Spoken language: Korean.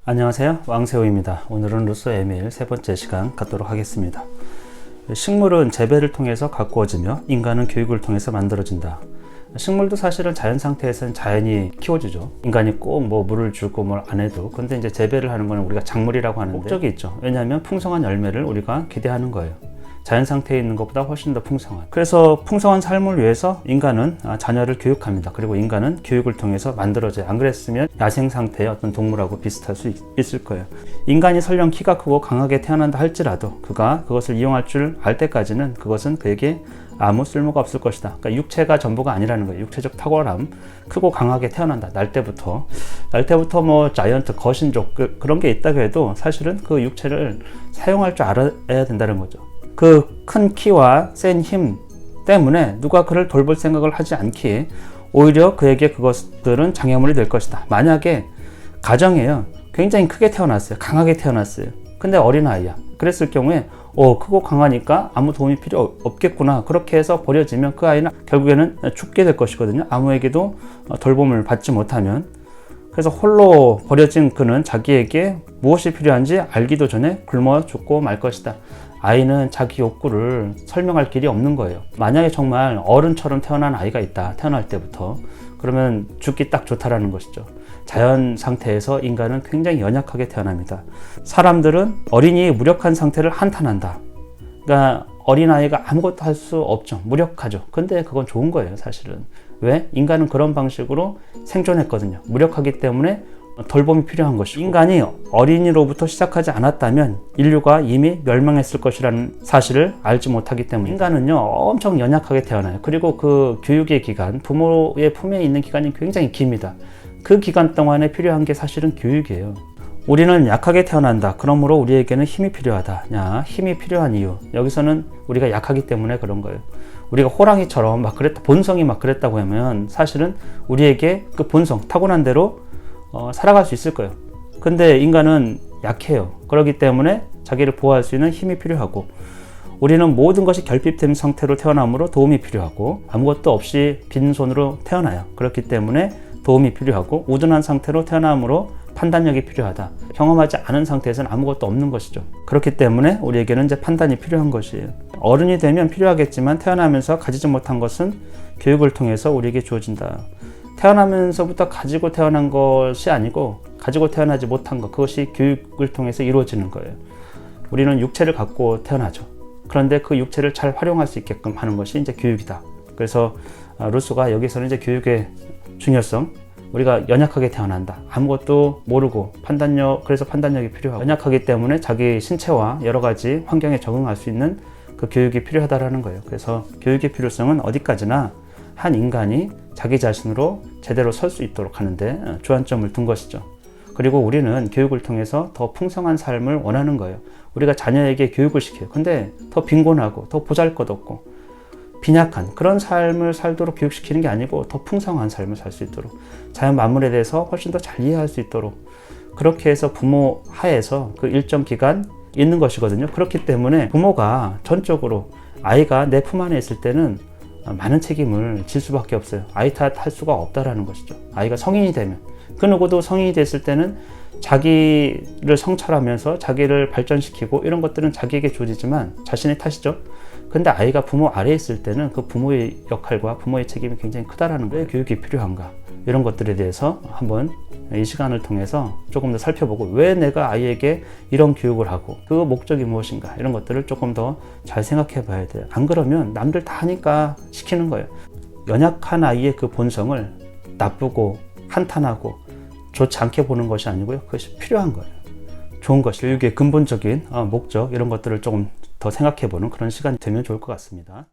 안녕하세요, 왕세호입니다. 오늘은 루소 에밀 세 번째 시간 갖도록 하겠습니다. 식물은 재배를 통해서 가꾸어지며 인간은 교육을 통해서 만들어진다. 식물도 사실은 자연 상태에서는 자연이 키워주죠. 인간이 꼭 물을 주고 뭘 안 해도. 근데 이제 재배를 하는 거는 우리가 작물이라고 하는데 목적이 있죠. 왜냐하면 풍성한 열매를 우리가 기대하는 거예요. 자연 상태에 있는 것보다 훨씬 더 풍성한. 그래서 풍성한 삶을 위해서 인간은 자녀를 교육합니다. 그리고 인간은 교육을 통해서 만들어져요. 안 그랬으면 야생 상태의 어떤 동물하고 비슷할 수 있을 거예요. 인간이 설령 키가 크고 강하게 태어난다 할지라도 그가 그것을 이용할 줄 알 때까지는 그것은 그에게 아무 쓸모가 없을 것이다. 그러니까 육체가 전부가 아니라는 거예요. 육체적 탁월함, 크고 강하게 태어난다. 날 때부터 자이언트, 거신족 그런 게 있다고 해도 사실은 그 육체를 사용할 줄 알아야 된다는 거죠. 그 큰 키와 센 힘 때문에 누가 그를 돌볼 생각을 하지 않기에 오히려 그에게 그것들은 장애물이 될 것이다. 만약에 가정에요, 굉장히 크게 태어났어요. 강하게 태어났어요. 근데 어린아이야. 그랬을 경우에 크고 강하니까 아무 도움이 필요 없겠구나. 그렇게 해서 버려지면 그 아이는 결국에는 죽게 될 것이거든요. 아무에게도 돌봄을 받지 못하면. 그래서 홀로 버려진 그는 자기에게 무엇이 필요한지 알기도 전에 굶어 죽고 말 것이다. 아이는 자기 욕구를 설명할 길이 없는 거예요. 만약에 정말 어른처럼 태어난 아이가 있다, 태어날 때부터, 그러면 죽기 딱 좋다라는 것이죠. 자연 상태에서 인간은 굉장히 연약하게 태어납니다. 사람들은 어린이의 무력한 상태를 한탄한다. 그러니까 어린아이가 아무것도 할 수 없죠. 무력하죠. 근데 그건 좋은 거예요, 사실은. 왜? 인간은 그런 방식으로 생존했거든요. 무력하기 때문에 돌봄이 필요한 것이고, 인간이 어린이로부터 시작하지 않았다면 인류가 이미 멸망했을 것이라는 사실을 알지 못하기 때문에 인간은요, 엄청 연약하게 태어나요. 그리고 그 교육의 기간, 부모의 품에 있는 기간이 굉장히 깁니다. 그 기간 동안에 필요한 게 사실은 교육이에요. 우리는 약하게 태어난다. 그러므로 우리에게는 힘이 필요하다. 힘이 필요한 이유, 여기서는 우리가 약하기 때문에 그런 거예요. 우리가 호랑이처럼 본성이 그랬다고 하면 사실은 우리에게 그 본성, 타고난 대로 살아갈 수 있을 거예요. 근데 인간은 약해요. 그렇기 때문에 자기를 보호할 수 있는 힘이 필요하고, 우리는 모든 것이 결핍된 상태로 태어나므로 도움이 필요하고, 아무것도 없이 빈손으로 태어나요. 그렇기 때문에 도움이 필요하고, 우둔한 상태로 태어나므로 판단력이 필요하다. 경험하지 않은 상태에서는 아무것도 없는 것이죠. 그렇기 때문에 우리에게는 이제 판단이 필요한 것이에요. 어른이 되면 필요하겠지만 태어나면서 가지지 못한 것은 교육을 통해서 우리에게 주어진다. 태어나면서부터 가지고 태어난 것이 아니고 가지고 태어나지 못한 것, 그것이 교육을 통해서 이루어지는 거예요. 우리는 육체를 갖고 태어나죠. 그런데 그 육체를 잘 활용할 수 있게끔 하는 것이 이제 교육이다. 그래서 루소가 여기서는 이제 교육의 중요성, 우리가 연약하게 태어난다. 아무것도 모르고 그래서 판단력이 필요하고, 연약하기 때문에 자기 신체와 여러 가지 환경에 적응할 수 있는 그 교육이 필요하다라는 거예요. 그래서 교육의 필요성은 어디까지나 한 인간이 자기 자신으로 제대로 설 수 있도록 하는데 주안점을 둔 것이죠. 그리고 우리는 교육을 통해서 더 풍성한 삶을 원하는 거예요. 우리가 자녀에게 교육을 시켜요. 근데 더 빈곤하고 더 보잘것없고 빈약한 그런 삶을 살도록 교육시키는 게 아니고 더 풍성한 삶을 살 수 있도록, 자연 만물에 대해서 훨씬 더 잘 이해할 수 있도록, 그렇게 해서 부모 하에서 그 일정 기간 있는 것이거든요. 그렇기 때문에 부모가 전적으로, 아이가 내 품 안에 있을 때는 많은 책임을 질 수밖에 없어요. 아이 탓할 수가 없다라는 것이죠. 아이가 성인이 되면, 그 누구도 성인이 됐을 때는 자기를 성찰하면서 자기를 발전시키고 이런 것들은 자기에게 주어지지만 자신의 탓이죠. 근데 아이가 부모 아래에 있을 때는 그 부모의 역할과 부모의 책임이 굉장히 크다라는 거예요. 왜 교육이 필요한가, 이런 것들에 대해서 한번 이 시간을 통해서 조금 더 살펴보고, 왜 내가 아이에게 이런 교육을 하고 그 목적이 무엇인가, 이런 것들을 조금 더 잘 생각해 봐야 돼요. 안 그러면 남들 다 하니까 시키는 거예요. 연약한 아이의 그 본성을 나쁘고 한탄하고 좋지 않게 보는 것이 아니고요, 그것이 필요한 거예요. 좋은 것이, 교육의 근본적인 목적, 이런 것들을 조금 더 생각해 보는 그런 시간이 되면 좋을 것 같습니다.